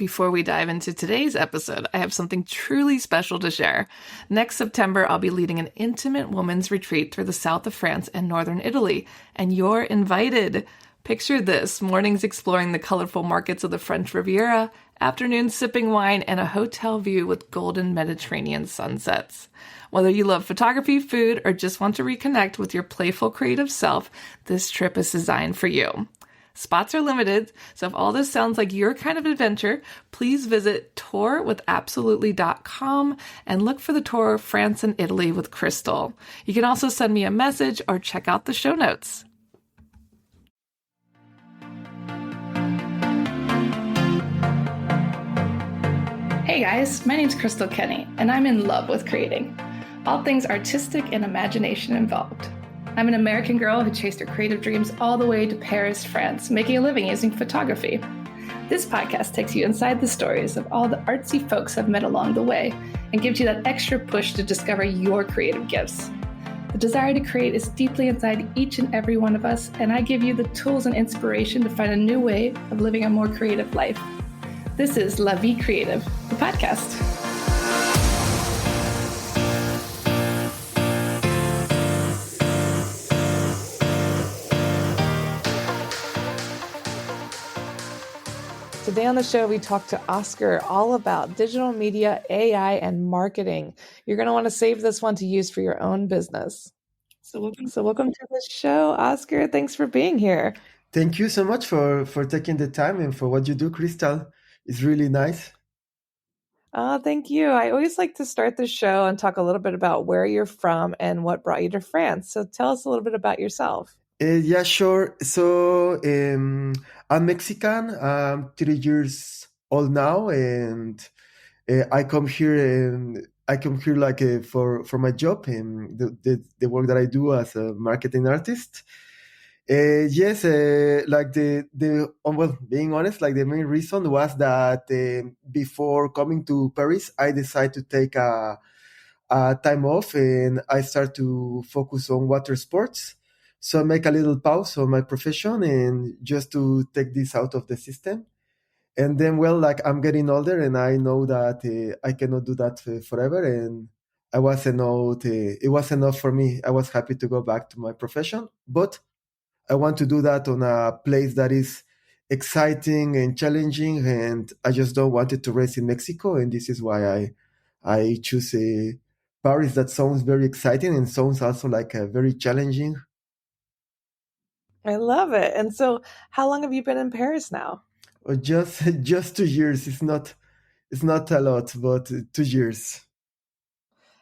Before we dive into today's episode, I have something truly special to share. Next September, I'll be leading an intimate women's retreat through the south of France and northern Italy, and you're invited. Picture this: mornings exploring the colorful markets of the French Riviera, afternoons sipping wine, and a hotel view with golden Mediterranean sunsets. Whether you love photography, food, or just want to reconnect with your playful creative self, this trip is designed for you. Spots are limited, so if all this sounds like your kind of adventure, please visit tourwithabsolutely.com and look for the tour France and Italy with Crystal. You can also send me a message or check out the show notes. Hey guys, my name's Crystal Kenny, and I'm in love with creating. All things artistic and imagination involved. I'm an American girl who chased her creative dreams all the way to Paris, France, making a living using photography. This podcast takes you inside the stories of all the artsy folks I've met along the way and gives you that extra push to discover your creative gifts. The desire to create is deeply inside each and every one of us, and I give you the tools and inspiration to find a new way of living a more creative life. This is La Vie Creative, the podcast. Today on the show, we talk to Oscar all about digital media, AI, and marketing. You're going to want to save this one to use for your own business. So welcome to the show, Oscar. Thanks for being here. Thank you so much for taking the time and for what you do, Crystal. It's really nice. Thank you. I always like to start the show and talk a little bit about where you're from and what brought you to France. So tell us a little bit about yourself. Yeah, sure. So I'm Mexican. I'm 3 years old now, and I come here. Like for my job and the work that I do as a marketing artist. Yes, being honest, like the main reason was that before coming to Paris, I decided to take a time off and I start to focus on water sports. So make a little pause on my profession and just to take this out of the system. And then, I'm getting older and I know that I cannot do that forever. And it was enough for me. I was happy to go back to my profession, but I want to do that on a place that is exciting and challenging. And I just don't want it to rest in Mexico. And this is why I choose Paris. That sounds very exciting and sounds also like very challenging. I love it. And so how long have you been in Paris now? Just 2 years. It's not a lot, but 2 years.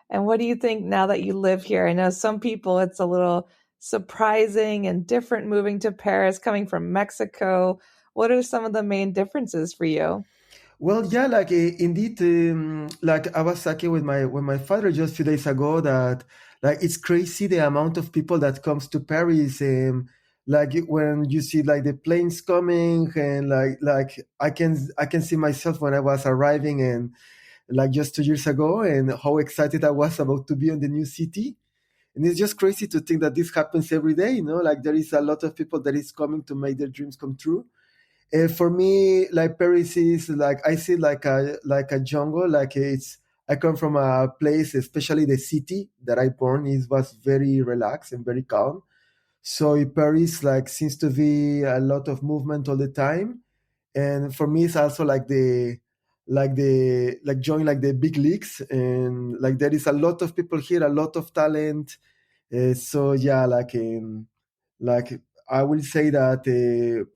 And what do you think now that you live here? I know some people it's a little surprising and different moving to Paris, coming from Mexico. What are some of the main differences for you? Well, yeah, indeed, I was talking with my father just a few days ago that it's crazy the amount of people that comes to Paris, when you see the planes coming and I can see myself when I was arriving and just 2 years ago and how excited I was about to be in the new city. And it's just crazy to think that this happens every day, there is a lot of people that is coming to make their dreams come true. For me, Paris is I see a jungle. I come from a place, especially the city that I born in, was very relaxed and very calm. So Paris seems to be a lot of movement all the time, and for me it's also join the big leagues, and there is a lot of people here, a lot of talent. So yeah, I will say that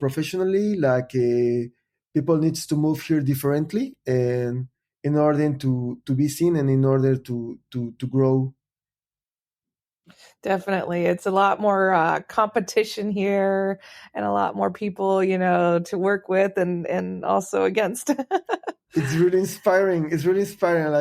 professionally, people needs to move here differently, and in order to be seen and in order to grow. Definitely. It's a lot more competition here and a lot more people, to work with and also against. It's really inspiring. It's really inspiring.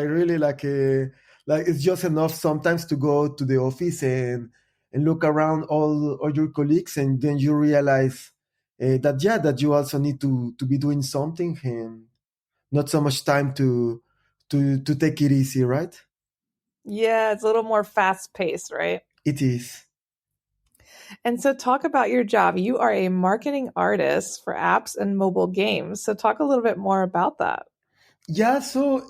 It's just enough sometimes to go to the office and look around all your colleagues, and then you realize that you also need to be doing something and not so much time to take it easy, right? Yeah, it's a little more fast paced, right? It is. And so, talk about your job. You are a marketing artist for apps and mobile games. So, talk a little bit more about that. Yeah, so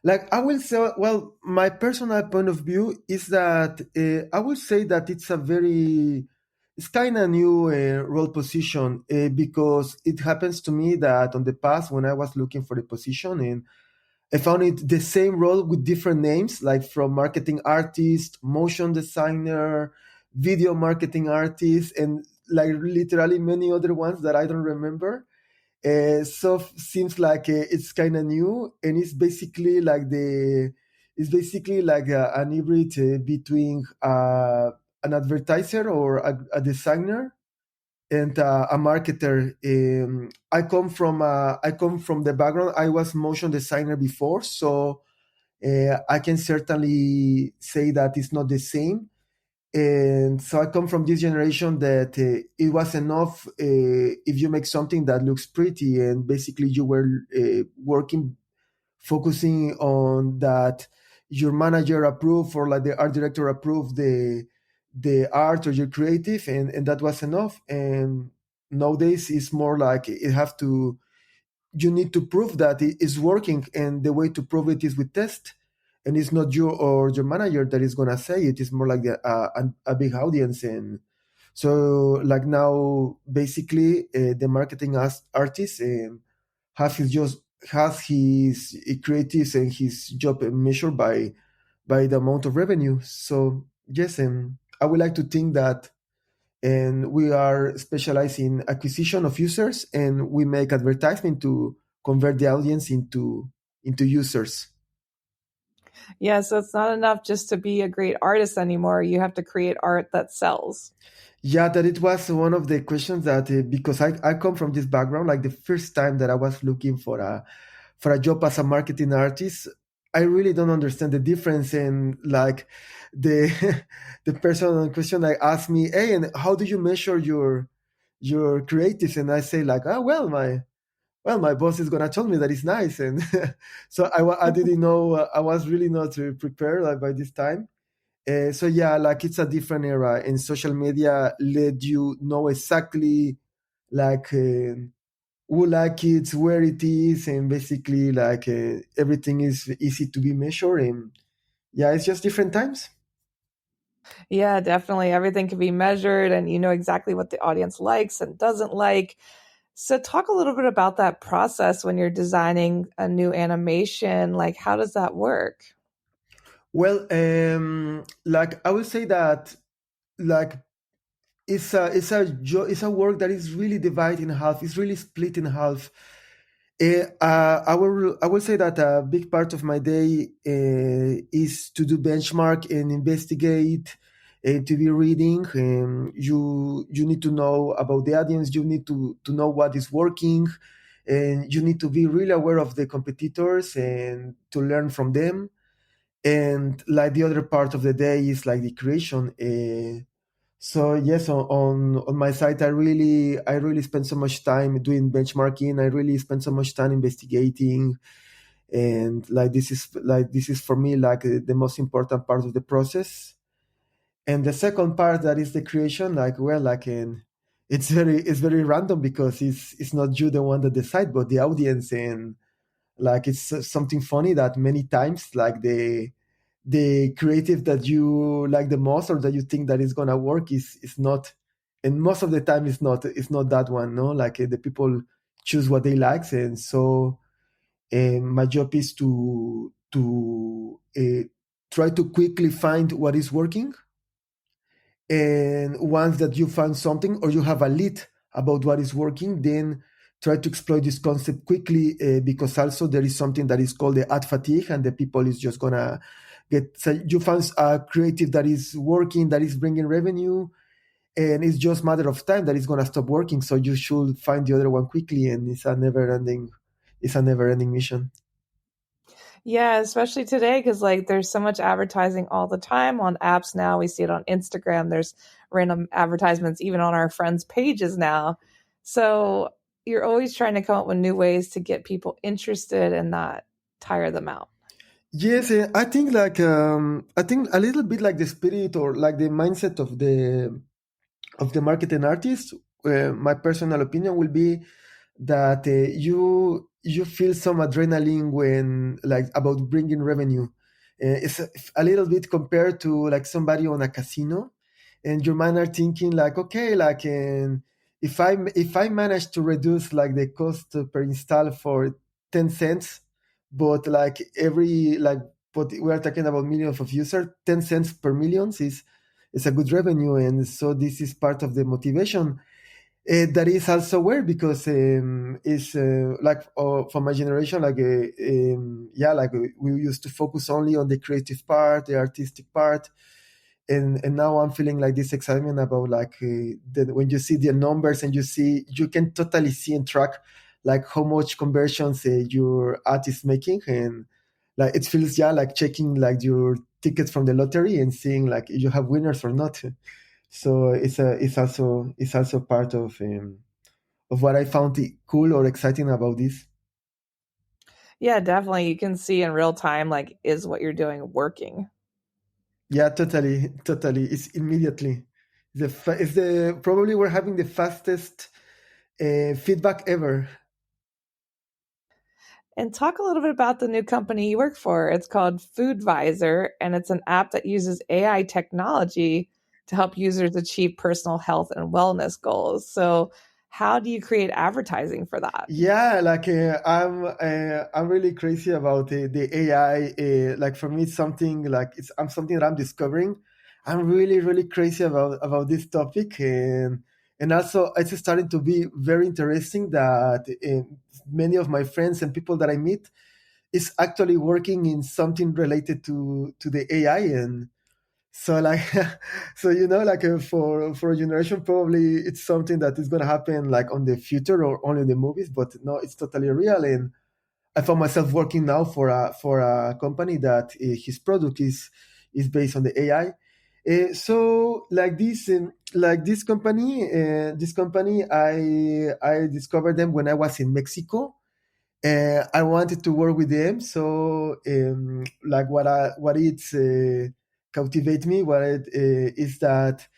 like I will say, well, my personal point of view is that I will say that it's kind of new role position because it happens to me that on the past when I was looking for the position and I found it the same role with different names, like from marketing artist, motion designer, video marketing artist, and like literally many other ones that I don't remember. Seems like it's kind of new, and it's basically like an hybrid between an advertiser or a designer and a marketer. I come from the background. I was motion designer before, so I can certainly say that it's not the same. And so I come from this generation that it was enough if you make something that looks pretty, and basically you were working, focusing on that your manager approved or like the art director approved the art or your creative, and that was enough. And nowadays it's more like it have to you need to prove that it is working, and the way to prove it is with test, and it's not you or your manager that is going to say it. It's more like a big audience. And so like now basically the marketing artist has his creatives and his job measured by the amount of revenue. So yes, I would like to think that, and we are specialized in acquisition of users, and we make advertisement to convert the audience into users. Yeah, so it's not enough just to be a great artist anymore. You have to create art that sells. Yeah, that it was one of the questions that because I come from this background, like the first time that I was looking for a job as a marketing artist, I really don't understand the difference. And like the the person in question like asked me, hey, and how do you measure your creatives? And I say like, oh my boss is gonna tell me that it's nice. And so I didn't know, I was really not prepared like, by this time. So yeah, like it's a different era, and social media let you know exactly like who like it, where it is, and basically like everything is easy to be measured. And yeah, it's just different times. Yeah, definitely. Everything can be measured and you know exactly what the audience likes and doesn't like. So, talk a little bit about that process when you're designing a new animation. Like, how does that work? Well, like I would say that like it's a work that is really divided in half. It's really split in half. I will say that a big part of my day is to do benchmark and investigate and to be reading. You need to know about the audience. You need to know what is working, and you need to be really aware of the competitors and to learn from them. And like the other part of the day is like the creation. So yes, on my site, I really spend so much time doing benchmarking. I really spend so much time investigating, and like this is for me like the most important part of the process. And the second part, that is the creation, like well, like in it's very random because it's not you the one that decide, but the audience. And like it's something funny that many times like the creative that you like the most or that you think that is gonna work is not, and most of the time it's not that one, no, like the people choose what they like. And so my job is to try to quickly find what is working. And once that you find something or you have a lead about what is working, then try to exploit this concept quickly, because also there is something that is called the ad fatigue, and the people is just gonna get. So you find a creative that is working, that is bringing revenue, and it's just matter of time that it's gonna stop working. So you should find the other one quickly, and it's a never ending mission. Yeah, especially today, because like there's so much advertising all the time on apps now. We see it on Instagram. There's random advertisements even on our friends' pages now. So you're always trying to come up with new ways to get people interested and not tire them out. Yes, I think a little bit like the spirit or like the mindset of the marketing artist, my personal opinion will be that you feel some adrenaline when like about bringing revenue. It's a little bit compared to like somebody on a casino, and your mind are thinking like, okay, like if I manage to reduce like the cost per install for 10 cents, but like every like but we are talking about millions of users, 10 cents per millions is a good revenue, and so this is part of the motivation. That is also weird because it's like for my generation, like yeah, like we used to focus only on the creative part, the artistic part, and now I'm feeling like this excitement about like when you see the numbers and you can totally see and track like how much conversions your art is making, and like it feels, yeah, like checking like your tickets from the lottery and seeing like if you have winners or not. So it's also part of what I found cool or exciting about this. Yeah, definitely. You can see in real time, like, is what you're doing working? Yeah, totally. It's immediately it's the probably we're having the fastest feedback ever. And talk a little bit about the new company you work for. It's called Foodvisor, and it's an app that uses AI technology to help users achieve personal health and wellness goals. So, how do you create advertising for that? Yeah, like I'm really crazy about the AI. Like for me, it's something like I'm something that I'm discovering. I'm really crazy about this topic, and also it's starting to be very interesting that many of my friends and people that I meet is actually working in something related to the AI. And so like so like for a generation probably it's something that is going to happen like on the future or only in the movies, but no, it's totally real. And I found myself working now for a company that his product is based on the AI. So like this company, I discovered them when I was in Mexico. I wanted to work with them. So like what it captivate me, is that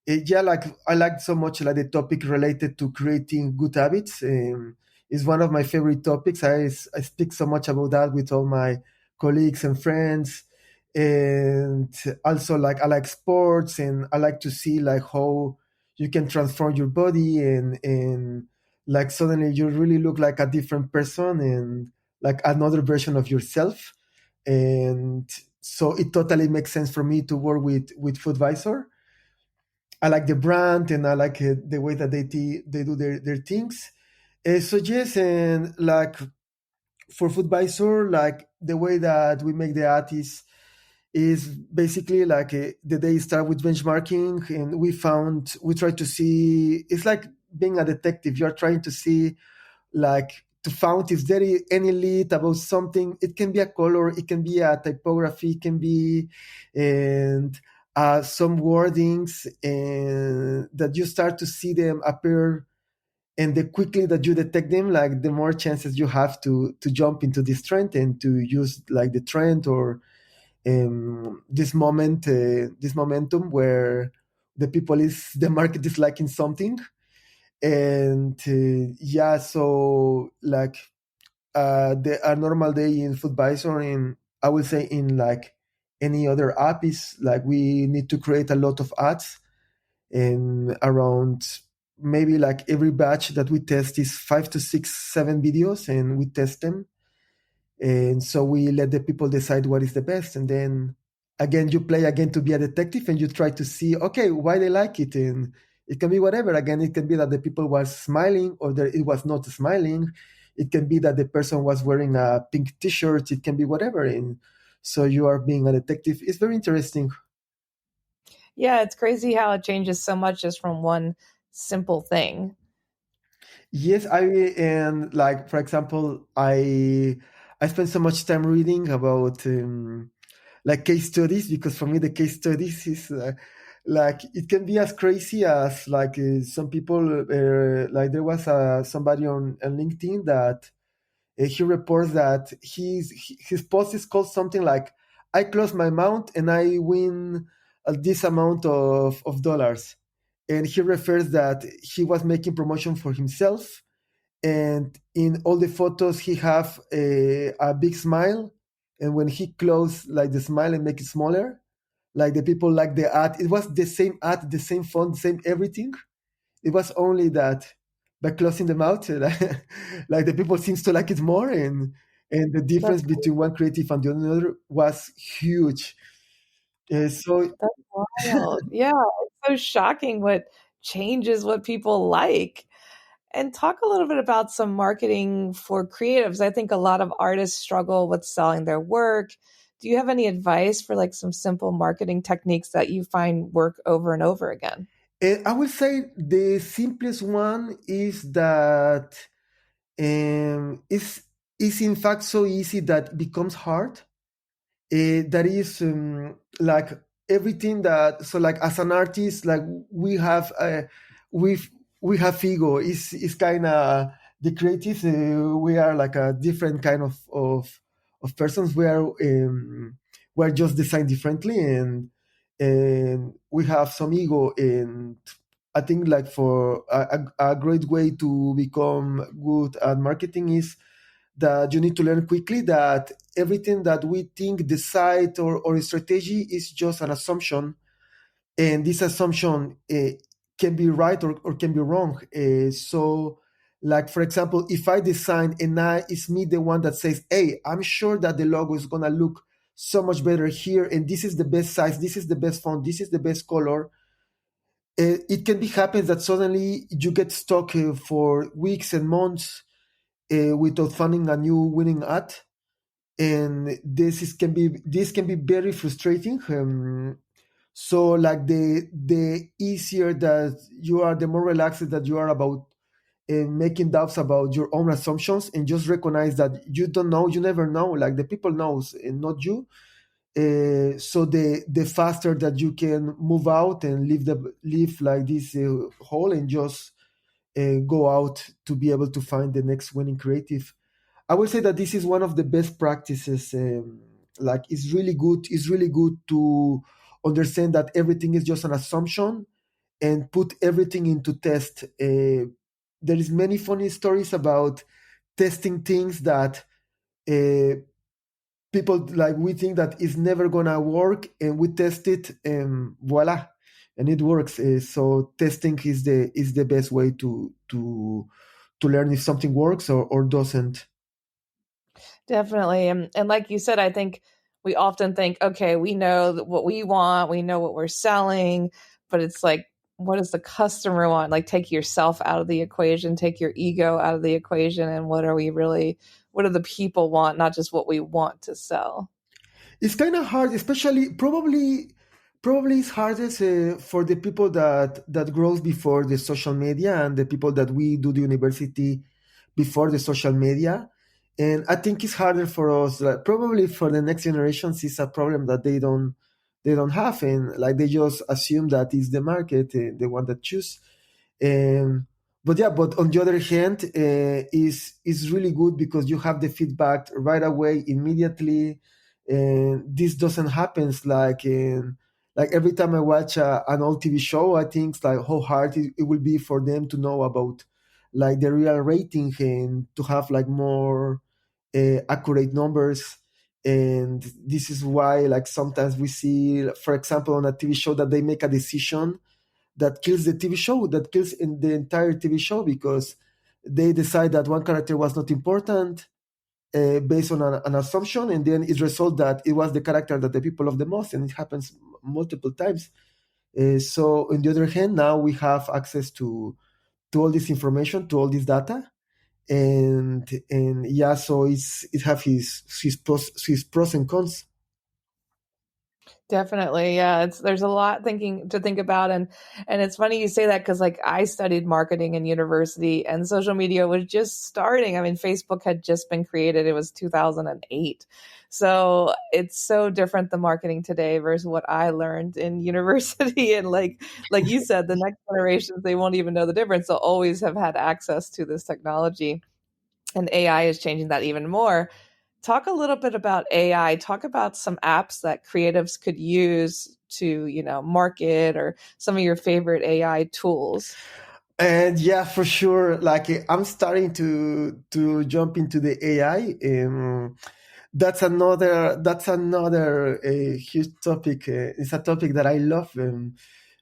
yeah, like I like so much like the topic related to creating good habits. Is one of my favorite topics. I speak so much about that with all my colleagues and friends, and also like I like sports, and I like to see like how you can transform your body, and like suddenly you really look like a different person and like another version of yourself. And so it totally makes sense for me to work with Foodvisor. I like the brand, and I like the way that they do their things. So yes, and like for Foodvisor, like the way that we make the art is basically like the day start with benchmarking, and we try to see, it's like being a detective. You're trying to see like to find if there is any lead about something. It can be a color, it can be a typography, it can be and some wordings, and that you start to see them appear, and the quickly that you detect them, like the more chances you have to jump into this trend and to use like the trend or this momentum where the market is liking something. And yeah, so like a normal day in Foodvisor, in I would say in like any other app, is like we need to create a lot of ads, and around maybe like every batch that we test is 5 to 6, 7 videos, and we test them. And so we let the people decide what is the best, and then again you play again to be a detective, and you try to see, okay, why they like it. And it can be whatever. Again, it can be that the people was smiling, or that it was not smiling. It can be that the person was wearing a pink t-shirt. It can be whatever. And so you are being a detective. It's very interesting. Yeah, it's crazy how it changes so much just from one simple thing. Yes, and like for example, I spend so much time reading about like case studies, because for me the case studies is like it can be as crazy as like some people like there was somebody on LinkedIn that he reports that his post is called something like, I close my mouth and I win this amount of dollars. and he refers that he was making promotion for himself, and in all the photos he have a big smile, and when he close like the smile and make it smaller, like the people like the ad, it was the same ad, the same font, the same everything. It was only that by closing the mouth, like the people seems to like it more, and the difference That's between one creative and the other was huge. So that's wild. Yeah, it's so shocking what changes what people like. And talk a little bit about some marketing for creatives. I think a lot of artists struggle with selling their work. Do you have any advice for like some simple marketing techniques that you find work over and over again? I will say the simplest one is that is in fact so easy that becomes hard. That is like everything that, so like as an artist, like we have we we have ego. Is kind of the creative. We are like a different kind of persons. We are just designed differently, and we have some ego. And I think like for a great way to become good at marketing is that you need to learn quickly that everything that we think, decide, or strategy is just an assumption, and this assumption can be right or can be wrong. So, like for example, if I design and it's me the one that says, "Hey, I'm sure that the logo is gonna look so much better here, and this is the best size, this is the best font, this is the best color." It can be happens that suddenly you get stuck for weeks and months without finding a new winning ad, and this can be very frustrating. So like the easier that you are, the more relaxed that you are about making doubts about your own assumptions, and just recognize that you don't know, you never know, like the people knows and not you. So the faster that you can move out and leave like this hole, and just go out to be able to find the next winning creative. I would say that this is one of the best practices. Like it's really good. It's really good to understand that everything is just an assumption and put everything into test. There is many funny stories about testing things that uh, people like we think that is never gonna work, and we test it, and voila, and it works. So testing is the best way to learn if something works or doesn't. Definitely. And like you said, I think we often think, okay, we know what we want, we know what we're selling, but it's like, what does the customer want? Like, take yourself out of the equation, take your ego out of the equation, and what do the people want, not just what we want to sell? It's kind of hard, especially probably it's hardest for the people that grows before the social media, and the people that we do the university before the social media. And I think it's harder for us. Like, probably for the next generations, it's a problem that they don't have, and like they just assume that is the market, the one that choose. Um, but yeah, but on the other hand, is really good because you have the feedback right away, immediately, and this doesn't happen like every time I watch an old TV show, I think like how hard it will be for them to know about like the real rating and to have like more accurate numbers. And this is why like sometimes we see, for example, on a TV show that they make a decision that kills the TV show, that kills in the entire TV show, because they decide that one character was not important based on an assumption, and then it results that it was the character that the people love the most, and it happens multiple times. So on the other hand, now we have access to all this information, to all this data, and yeah, so it have his pros and cons. Definitely. Yeah. There's a lot to think about. And it's funny you say that because like I studied marketing in university and social media was just starting. I mean, Facebook had just been created. It was 2008. So it's so different the marketing today versus what I learned in university. And like you said, the next generations, they won't even know the difference. They'll always have had access to this technology. And AI is changing that even more. Talk a little bit about AI. Talk about some apps that creatives could use to, market, or some of your favorite AI tools. And yeah, for sure. Like I'm starting to jump into the AI. That's another huge topic. It's a topic that I love,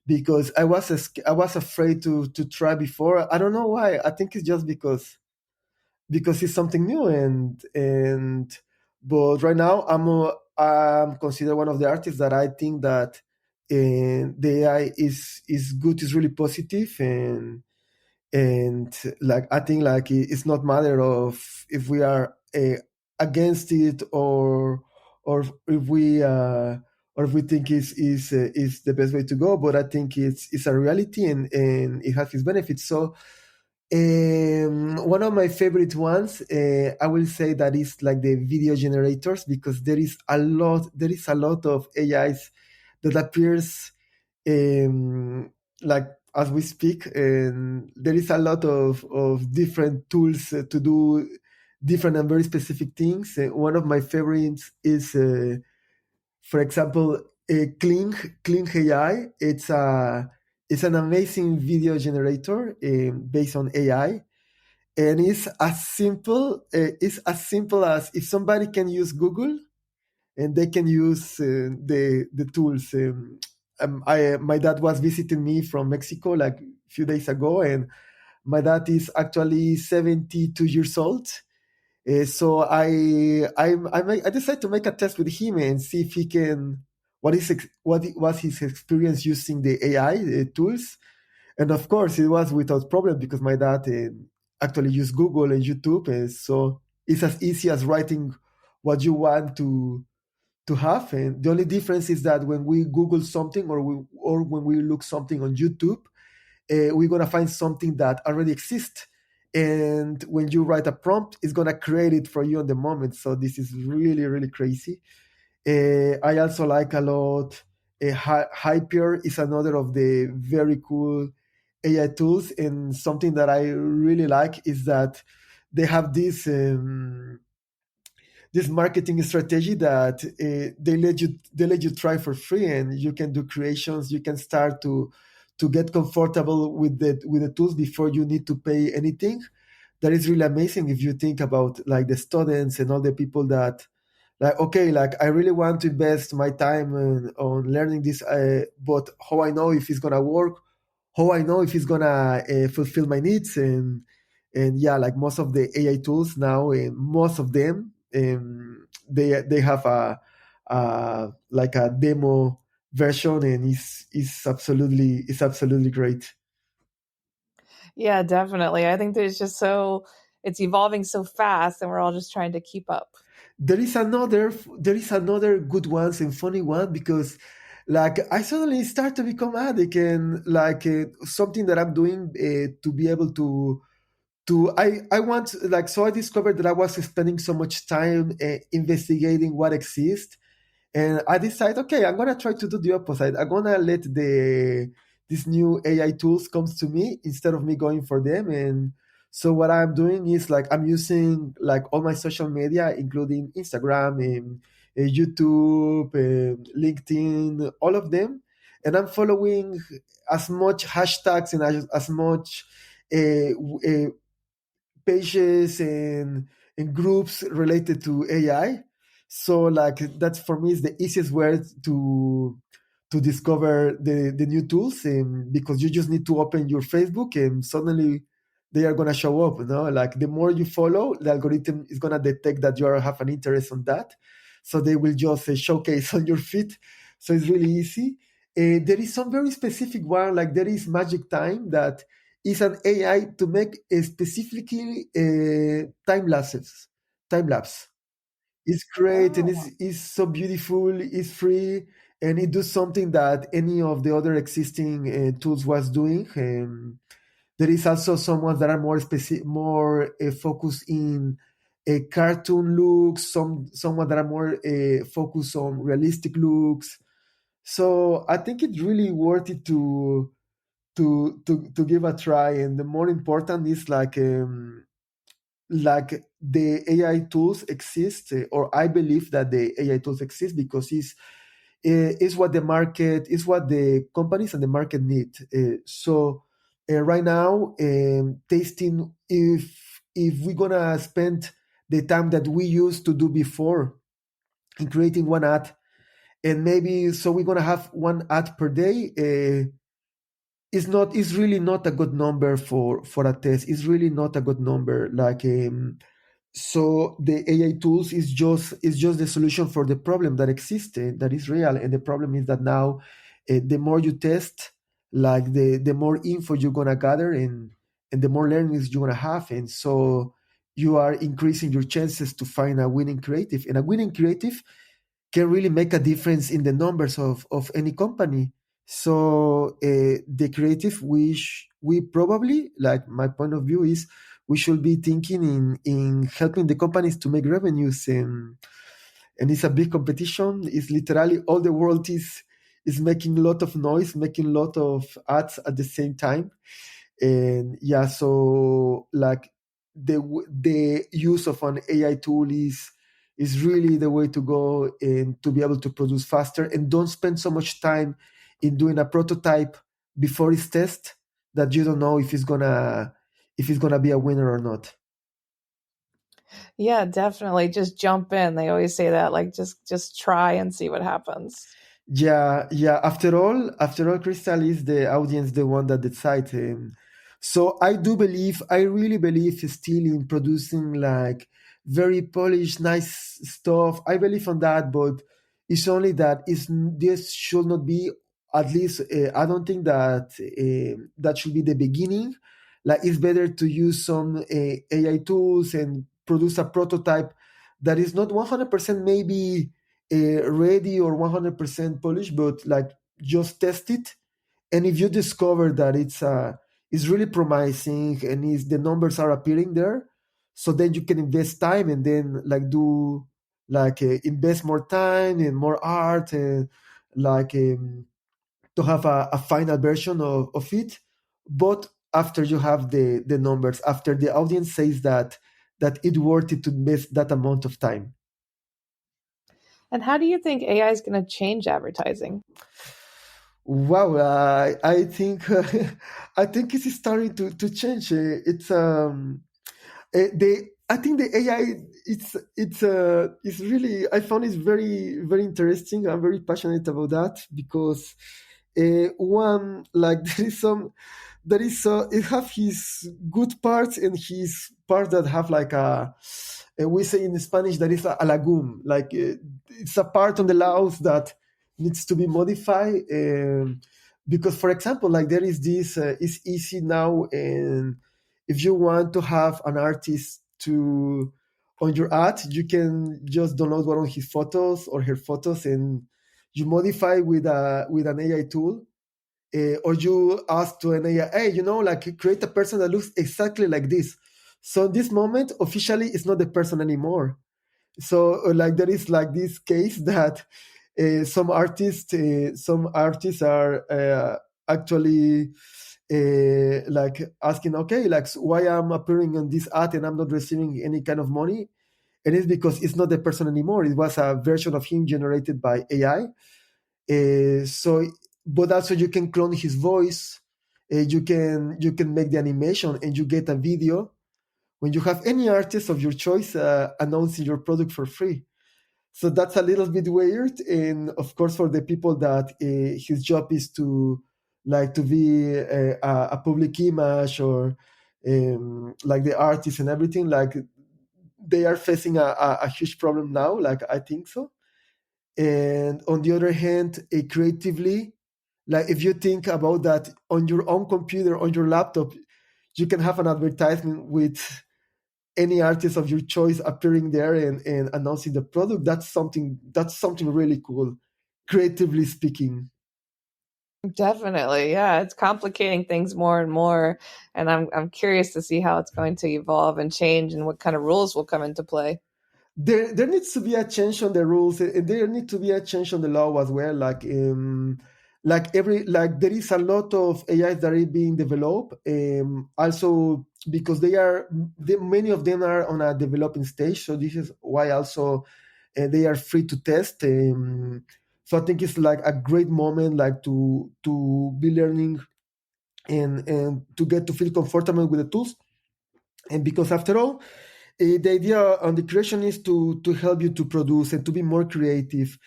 because I was afraid to try before. I don't know why. I think it's just because it's something new, and but right now I'm considered one of the artists that I think that the AI is good, is really positive, and like I think like it's not matter of if we are against it, or if we think is the best way to go, but I think it's a reality, and it has its benefits. So one of my favorite ones, I will say that is like the video generators, because there is a lot of AIs that appears, um, like as we speak, and there is a lot of different tools to do different and very specific things. One of my favorites is, for example, Kling AI. It's an amazing video generator, based on AI, and it's as simple as if somebody can use Google, and they can use the tools. My dad was visiting me from Mexico like a few days ago, and my dad is actually 72 years old. So I decided to make a test with him and see if he can, what was his experience using the AI tools. And of course, it was without problem, because my dad actually used Google and YouTube, and so it's as easy as writing what you want to have. And the only difference is that when we Google something, or when we look something on YouTube, we're gonna find something that already exists. And when you write a prompt, it's gonna create it for you on the moment. So this is really, really crazy. I also like a lot. Hyper is another of the very cool AI tools, and something that I really like is that they have this marketing strategy that they let you try for free, and you can do creations. You can start to get comfortable with the tools before you need to pay anything. That is really amazing if you think about like the students and all the people that, like, okay, like I really want to invest my time on learning this, but how I know if it's gonna work, how I know if it's gonna fulfill my needs. And yeah, like most of the AI tools now, most of them, they have like a demo version, and it's absolutely great. Yeah, definitely. I think it's evolving so fast, and we're all just trying to keep up. There is another good ones and funny one, because like I suddenly start to become addict, and like something that I'm doing to be able to, I want, like, so I discovered that I was spending so much time investigating what exists, and I decided, okay, I'm gonna try to do the opposite. I'm gonna let these new AI tools comes to me instead of me going for them. And so what I'm doing is like I'm using like all my social media, including Instagram and YouTube, LinkedIn, all of them, and I'm following as much hashtags and as much uh, pages and groups related to AI. So like that for me is the easiest way to discover the new tools, and because you just need to open your Facebook and suddenly they are gonna show up. Like the more you follow, the algorithm is gonna detect that have an interest on that, so they will just showcase on your feed. So it's really easy. There is some very specific one, like there is Magic Time, that is an AI to make specifically time lapses. Time lapse. It's great, and Oh, it's so beautiful. It's free, and it does something that any of the other existing tools was doing. There is also some ones that are more focused in cartoon looks. Someone that are more focused on realistic looks. So I think it's really worth it to give a try. And the more important is like like the AI tools exist, or I believe that the AI tools exist because is what the market is what the companies and the market need. So right now, tasting if we're gonna spend the time that we used to do before in creating one ad, and maybe so we're gonna have one ad per day. Is really not a good number for a test. It's really not a good number. Like so the AI tools is just the solution for the problem that exists, that is real, and the problem is that now the more you test, like the more info you're gonna gather, and the more learnings you're gonna have, and so you are increasing your chances to find a winning creative, and a winning creative can really make a difference in the numbers of any company. So the creative, we probably, like my point of view is, we should be thinking in helping the companies to make revenues, and it's a big competition. It's literally all the world is making a lot of noise, making a lot of ads at the same time. And yeah, so like the use of an AI tool is really the way to go, and to be able to produce faster, and don't spend so much time in doing a prototype before it's test, that you don't know if it's gonna be a winner or not. Yeah, definitely. Just jump in. They always say that, like just try and see what happens. Yeah. After all, Crystal, is the audience the one that decides. So I really believe still in producing like very polished, nice stuff. I believe on that, but it's only that this should not be, at least I don't think that that should be the beginning. Like it's better to use some AI tools and produce a prototype that is not 100% maybe ready or 100% polished, but like just test it. And if you discover that it's really promising, and the numbers are appearing there, so then you can invest time, and then like do like invest more time and more art, and like to have a final version of it. But after you have the numbers, after the audience says that it's worth it to invest that amount of time. And how do you think AI is going to change advertising? Wow, I think I think it's starting to change. I think the AI, it's really, I found it very very interesting. I'm very passionate about that because one, like there is it have his good parts and his parts that have like we say in Spanish that is a lagoon, like it's a part on the laws that needs to be modified. Because for example, like there is this it's easy now, and if you want to have an artist to on your ad, you can just download one of his photos or her photos, and you modify with an AI tool, or you ask to an AI, hey, like create a person that looks exactly like this. So in this moment, officially, it's not the person anymore. So like there is like this case that some artists are actually like asking, okay, like so why I'm appearing on this ad and I'm not receiving any kind of money, and it's because it's not the person anymore. It was a version of him generated by AI. So, but also you can clone his voice. You can make the animation, and you get a video when you have any artist of your choice announcing your product for free. So that's a little bit weird, and of course, for the people that his job is to like to be a public image, or like the artist and everything, like they are facing a huge problem now. Like I think so. And on the other hand, creatively, like if you think about that on your own computer, on your laptop, you can have an advertisement with any artist of your choice appearing there and announcing the product. That's something really cool, creatively speaking. Definitely. Yeah, it's complicating things more and more, and I'm curious to see how it's going to evolve and change and what kind of rules will come into play. There needs to be a change on the rules, and there need to be a change on the law as well. Like there is a lot of AIs that are being developed. Also, because many of them are on a developing stage. So this is why also they are free to test. So I think it's like a great moment, like to be learning and to get to feel comfortable with the tools. And because after all, the idea on the creation is to help you to produce and to be more creative.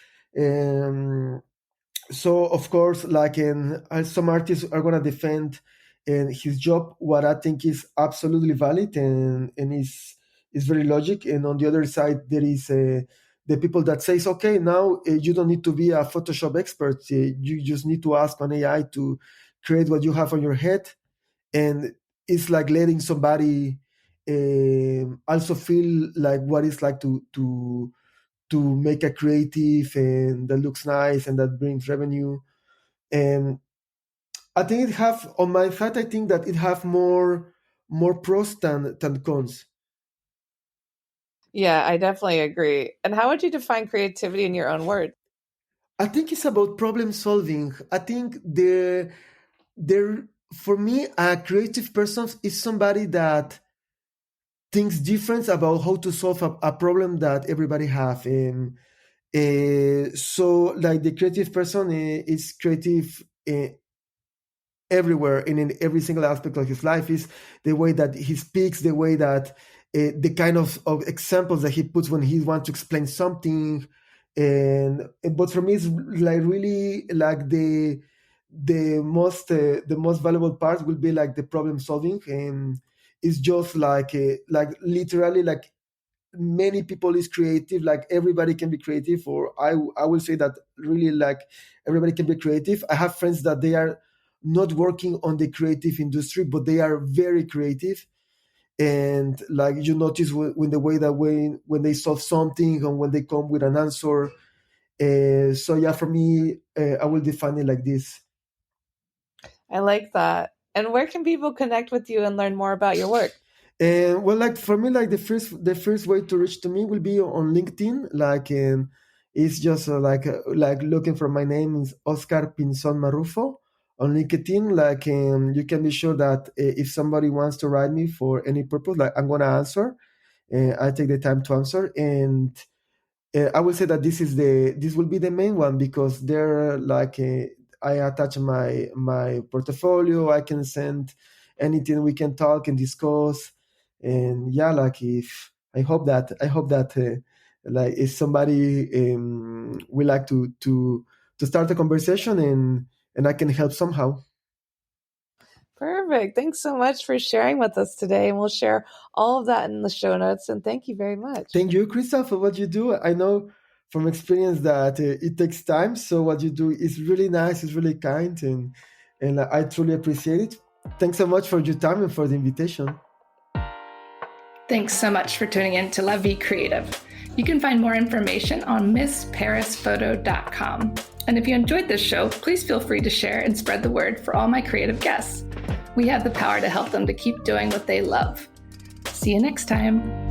So of course, like some artists are gonna defend his job, what I think is absolutely valid and is very logic. And on the other side, there is the people that says, okay, now you don't need to be a Photoshop expert. You just need to ask an AI to create what you have on your head, and it's like letting somebody also feel like what it's like to make a creative and that looks nice and that brings revenue. And I think it have on my side. I think that it have more pros than cons. Yeah, I definitely agree. And how would you define creativity in your own words? I think it's about problem solving. I think there for me, a creative person is somebody that thinks different about how to solve a problem that everybody have. So like the creative person is creative everywhere and in every single aspect of his life, is the way that he speaks, the way that the kind of examples that he puts when he wants to explain something. And but for me, it's like really like the most valuable part will be like the problem solving. And it's just like literally like many people is creative, like everybody can be creative, or I will say that really like everybody can be creative. I have friends that they are not working on the creative industry, but they are very creative. And like you notice when the way that when they solve something and when they come with an answer. So yeah, for me, I will define it like this. I like that. And where can people connect with you and learn more about your work? And well, like for me, like the first way to reach to me will be on LinkedIn. Like, it's just like looking for my name is Oscar Pinzon Marrufo on LinkedIn. Like, you can be sure that if somebody wants to write me for any purpose, like I'm gonna answer. I take the time to answer. And I will say that this will be the main one, because there like I attach my portfolio. I can send anything, we can talk and discuss. And yeah, like if I hope that like if somebody would like to start a conversation, and I can help somehow. Perfect. Thanks so much for sharing with us today. And we'll share all of that in the show notes. And thank you very much. Thank you, Krista, for what you do. I know from experience that it takes time. So what you do is really nice, it's really kind, and I truly appreciate it. Thanks so much for your time and for the invitation. Thanks so much for tuning in to La Vie Creative. You can find more information on MissParisPhoto.com. And if you enjoyed this show, please feel free to share and spread the word for all my creative guests. We have the power to help them to keep doing what they love. See you next time.